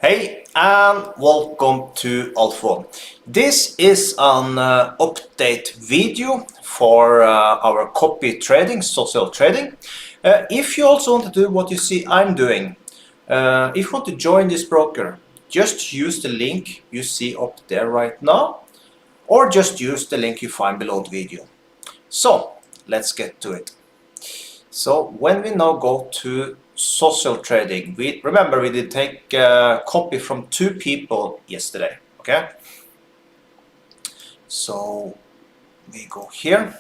Hey and welcome to Alf1. This is an update video for our copy trading, social trading. If you also want to do what you see I'm doing, if you want to join this broker, just use the link you see up there right now, or just use the link you find below the video. So let's get to it. So when we now go to social trading, remember we did take a copy from two people yesterday, okay? So we go here.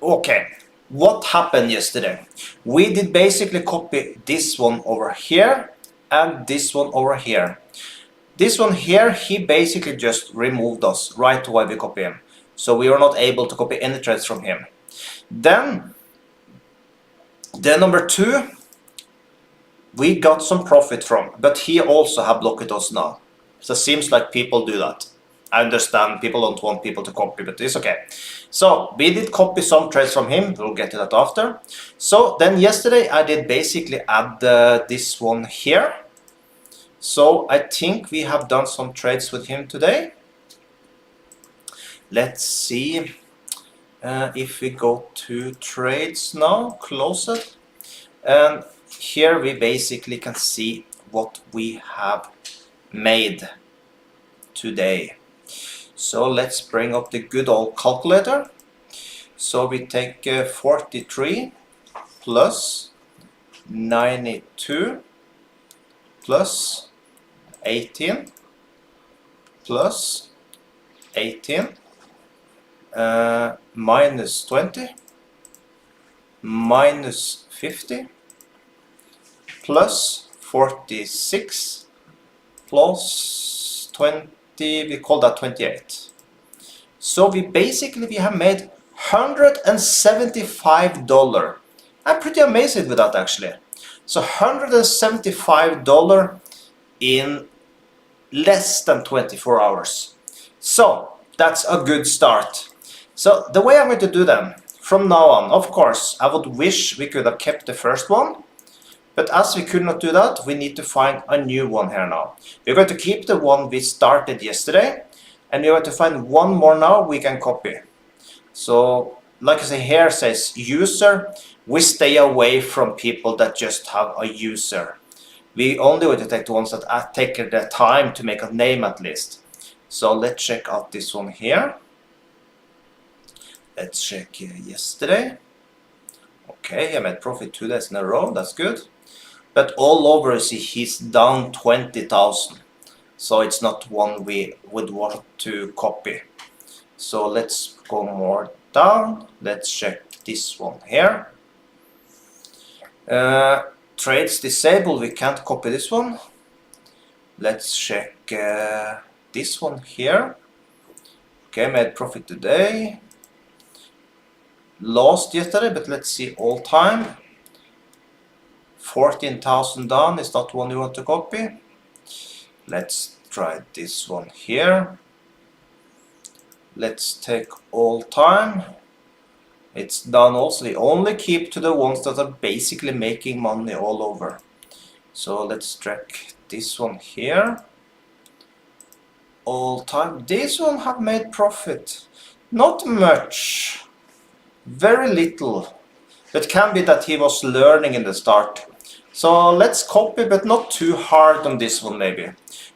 Okay, what happened yesterday? We did basically copy this one over here and this one over here. This one here, he basically just removed us right away we copy him. So we were not able to copy any trades from him. Then number two, we got some profit from, but he also have blocked us now. So it seems like people do that. I understand people don't want people to copy, but it's okay. So we did copy some trades from him. We'll get to that after. So then yesterday I did basically add this one here. So I think we have done some trades with him today. Let's see if we go to trades now, close it. And here we basically can see what we have made today. So let's bring up the good old calculator. So we take 43 plus 92 plus 18 plus 18 minus 20 minus 50 plus 46 plus 20, we call that 28. So we have made $175. I'm pretty amazed with that actually. So $175 in less than 24 hours. So that's a good start. So the way I'm going to do them from now on, of course, I would wish we could have kept the first one. But as we could not do that, we need to find a new one here now. We're going to keep the one we started yesterday, and we're going to find one more now we can copy. So, like I say here says user, we stay away from people that just have a user. We only want to take the ones that take the time to make a name at least. So let's check out this one here. Let's check yesterday. Okay, I made profit 2 days in a row, that's good. But all over, you see, he's down 20,000. So it's not one we would want to copy. So let's go more down. Let's check this one here. Trades disabled, we can't copy this one. Let's check this one here. Okay, made profit today. Lost yesterday, but let's see all time. 14,000 down is not one you want to copy. Let's try this one here. Let's take all time. It's done also. We only keep to the ones that are basically making money all over. So let's track this one here. All time. This one have made profit. Not much. Very little. It can be that he was learning in the start. So let's copy, but not too hard on this one maybe.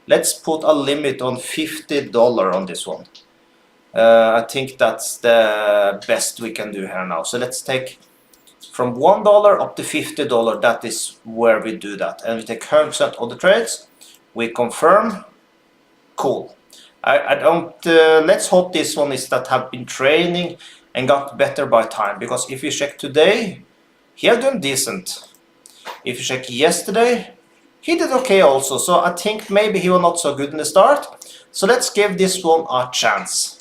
Let's put a limit on $50 on this one. I think that's the best we can do here now. So let's take from $1 up to $50. That is where we do that. And we take 100% of the trades. We confirm. Cool. I don't, let's hope this one is that have been training and got better by time, because if you check today, he had done decent. If you check yesterday, he did okay also. So I think maybe he was not so good in the start. So let's give this one a chance.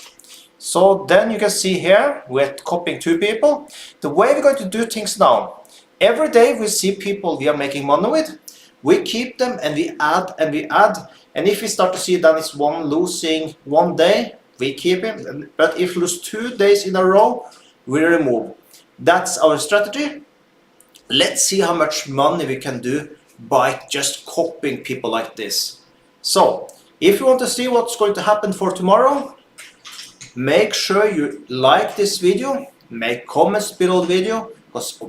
So then you can see here, we're copying two people. The way we're going to do things now, every day we see people we are making money with, we keep them and we add and we add. And if we start to see that it's one losing one day, we keep him. But if we lose 2 days in a row, we remove. That's our strategy. Let's see how much money we can do by just copying people like this. So if you want to see what's going to happen for tomorrow, make sure you like this video, make comments below the video, because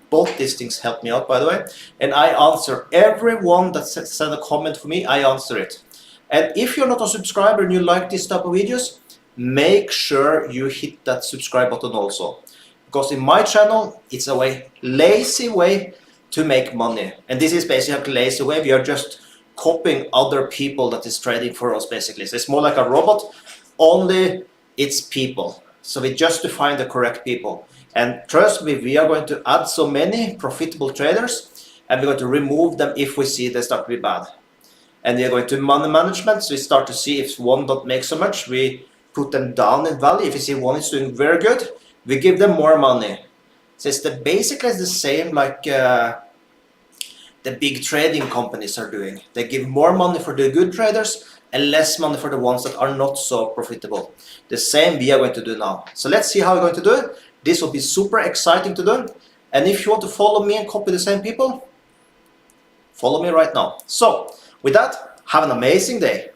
both these things help me out, by the way, and I answer everyone that send a comment for me. I answer it. And if you're not a subscriber and you like this type of videos, make sure you hit that subscribe button also, because in my channel it's a lazy way to make money, and this is basically a lazy way. We are just copying other people that is trading for us, basically. So it's more like a robot, only it's people. So we just to find the correct people, and trust me, we are going to add so many profitable traders, and we're going to remove them if we see they start to be bad. And we are going to money management, so we start to see if one don't make so much, we put them down in value. If you see one is doing very good, we give them more money. So it's basically the same like the big trading companies are doing. They give more money for the good traders and less money for the ones that are not so profitable. The same we are going to do now. So let's see how we're going to do it. This will be super exciting to do. And if you want to follow me and copy the same people, follow me right now. So with that, have an amazing day.